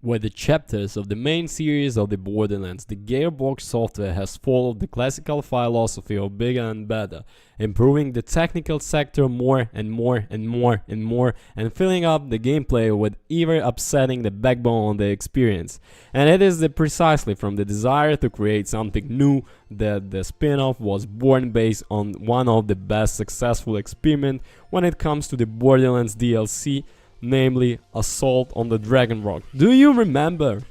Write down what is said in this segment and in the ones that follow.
With the chapters of the main series of the Borderlands, the Gearbox software has followed the classical philosophy of bigger and better, improving the technical sector more and more and more and more, and filling up the gameplay with ever upsetting the backbone of the experience. And it is precisely from the desire to create something new that the spin-off was born, based on one of the best successful experiments when it comes to the Borderlands DLC, namely Assault on the Dragon Rock. Do you remember?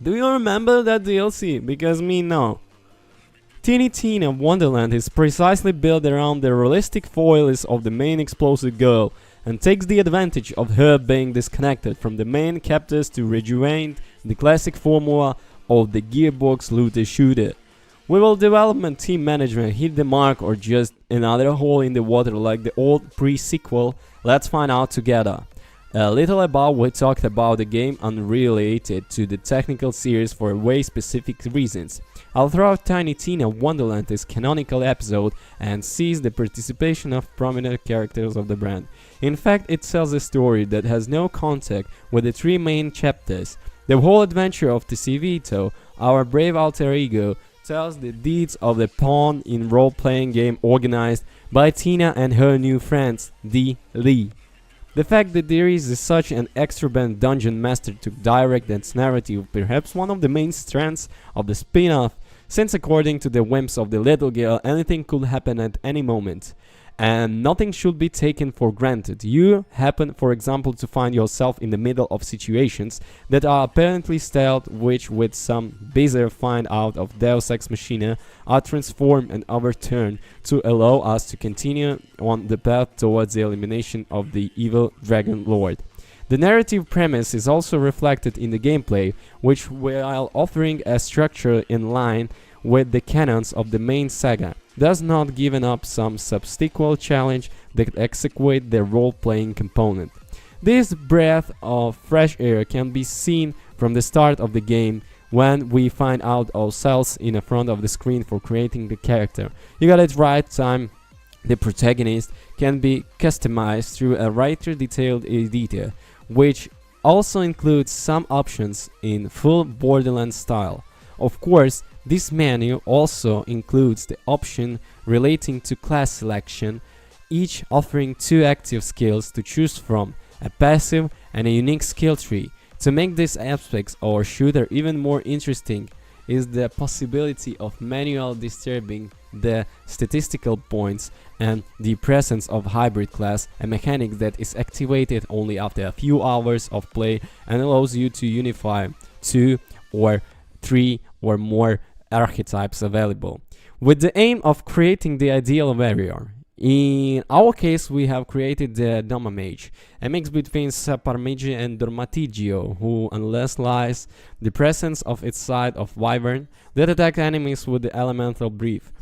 Do you remember that DLC? Because me, no. Teeny Tina Wonderland is precisely built around the realistic foils of the main explosive girl, and takes the advantage of her being disconnected from the main captors to rejuvenate the classic formula of the Gearbox looter shooter. Will development team management hit the mark, or just another hole in the water like the old pre-sequel? Let's find out together. A little above, we talked about the game unrelated to the technical series for way specific reasons. I'll throw out Tiny Tina Wonderland this canonical episode and seize the participation of prominent characters of the brand. In fact, it tells a story that has no contact with the three main chapters. The whole adventure of Vito, our brave alter ego, tells the deeds of the pawn in role-playing game organized by Tina and her new friends, D. Lee. The fact that there is such an extravagant dungeon master to direct its narrative, perhaps one of the main strengths of the spin-off, since according to the whims of the little girl, anything could happen at any moment. And nothing should be taken for granted. You happen, for example, to find yourself in the middle of situations that are apparently styled, which with some bizarre find out of Deus Ex Machina are transformed and overturned to allow us to continue on the path towards the elimination of the evil Dragon Lord. The narrative premise is also reflected in the gameplay, which, while offering a structure in line with the canons of the main saga, does not give up some subsequent challenge that execute the role-playing component. This breath of fresh air can be seen from the start of the game, when we find out ourselves in the front of the screen for creating the character. You got it right time. The protagonist can be customized through a writer detailed editor, which also includes some options in full Borderlands style. Of course, this menu also includes the option relating to class selection, each offering two active skills to choose from, a passive and a unique skill tree. To make these aspects of our shooter even more interesting is the possibility of manually disturbing the statistical points and the presence of hybrid class, a mechanic that is activated only after a few hours of play and allows you to unify 2 or 3 or more archetypes available, with the aim of creating the ideal warrior. In our case, we have created the Dhamma Mage, a mix between Saparmigi and Dormatigio, who unless lies the presence of its side of Wyvern that attack enemies with the elemental breath.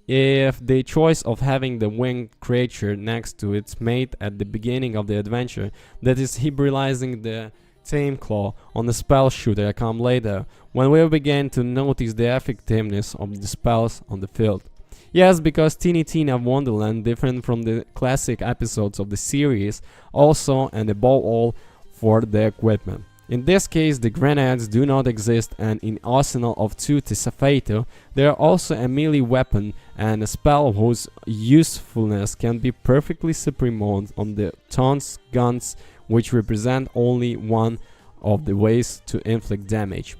If the choice of having the winged creature next to its mate at the beginning of the adventure, that is hybridizing the Tame Claw on the spell shooter come later, when we begin to notice the effectiveness of the spells on the field. Yes, because Teeny Tina Wonderland, different from the classic episodes of the series, also and above all for the equipment. In this case, the grenades do not exist, and in arsenal of 2 Tesafeito, there are also a melee weapon and a spell whose usefulness can be perfectly superimposed on the taunts guns, which represent only one of the ways to inflict damage.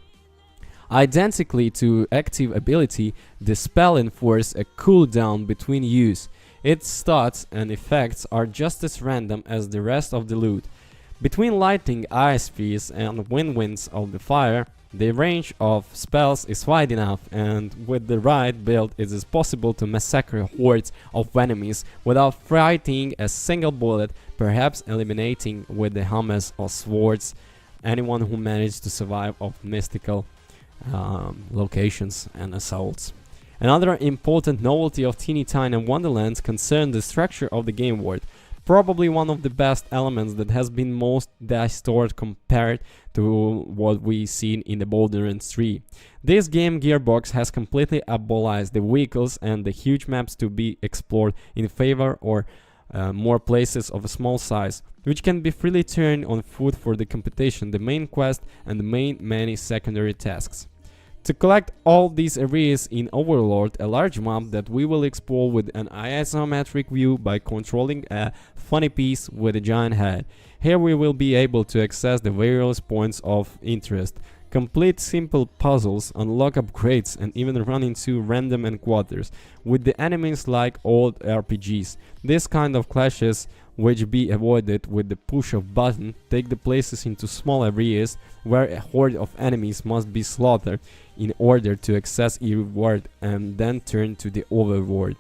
Identically to active ability, the spell enforces a cooldown between use. Its stats and effects are just as random as the rest of the loot. Between lightning, ice freeze and winds of the fire, the range of spells is wide enough, and with the right build it is possible to massacre hordes of enemies without fighting a single bullet, perhaps eliminating with the hammers or swords anyone who managed to survive of mystical locations and assaults. Another important novelty of Teeny Tiny Wonderlands concerns the structure of the game world. Probably one of the best elements that has been most distorted compared to what we seen in the Borderlands 3. This game Gearbox has completely abolished the vehicles and the huge maps to be explored in favor or more places of a small size, which can be freely turned on foot for the competition, the main quest, and the many secondary tasks. To collect all these areas in Overlord, a large map that we will explore with an isometric view by controlling a funny piece with a giant head. Here we will be able to access the various points of interest, complete simple puzzles, unlock upgrades, and even run into random encounters with the enemies like old RPGs. This kind of clashes, which be avoided with the push of button, take the places into small areas where a horde of enemies must be slaughtered in order to access a reward and then turn to the overworld.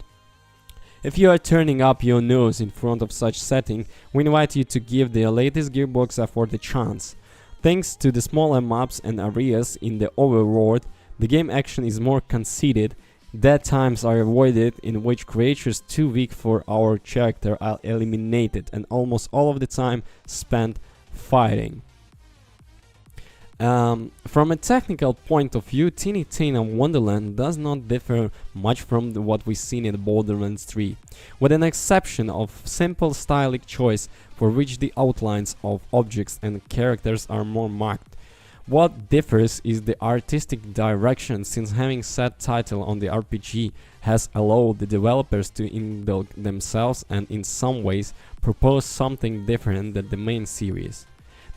If you are turning up your nose in front of such setting, we invite you to give the latest Gearbox effort a chance. Thanks to the smaller maps and areas in the overworld, the game action is more conceited, dead times are avoided in which creatures too weak for our character are eliminated, and almost all of the time spent fighting. From a technical point of view, Teeny Tina Wonderland does not differ much from what we've seen in Borderlands 3, with an exception of simple stylistic choice for which the outlines of objects and characters are more marked. What differs is the artistic direction, since having set title on the RPG has allowed the developers to indulge themselves and in some ways propose something different than the main series.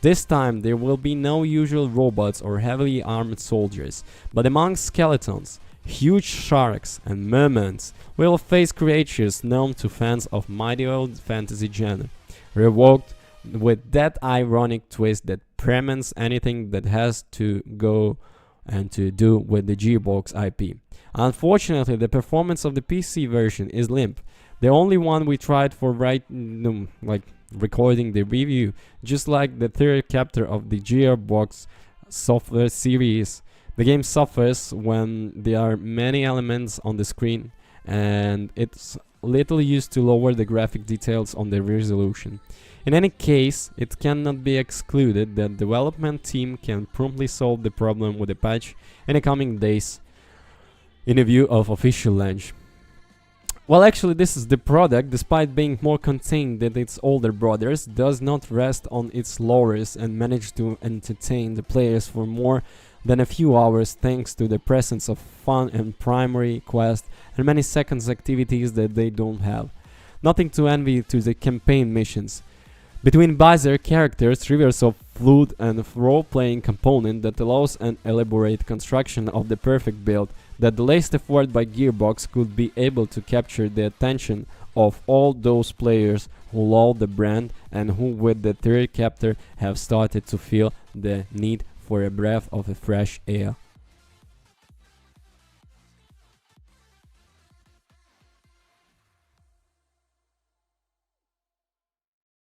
This time there will be no usual robots or heavily armed soldiers, but among skeletons, huge sharks and mermaids will face creatures known to fans of medieval fantasy genre, revoked with that ironic twist that prevents anything that has to go and to do with the Gearbox IP. Unfortunately, the performance of the PC version is limp. The only one we tried for recording the review, just like the third chapter of the Gearbox software series. The game suffers when there are many elements on the screen, and it's little used to lower the graphic details on the resolution. In any case, it cannot be excluded that the development team can promptly solve the problem with a patch in the coming days in a view of official launch. Well, actually, this is the product, despite being more contained than its older brothers, does not rest on its laurels and manage to entertain the players for more than a few hours thanks to the presence of fun and primary quest and many seconds activities that they don't have. Nothing to envy to the campaign missions. Between bizarre characters, rivers of fluid and role-playing component that allows an elaborate construction of the perfect build, that the latest effort by Gearbox could be able to capture the attention of all those players who love the brand and who with the third chapter have started to feel the need for a breath of a fresh air.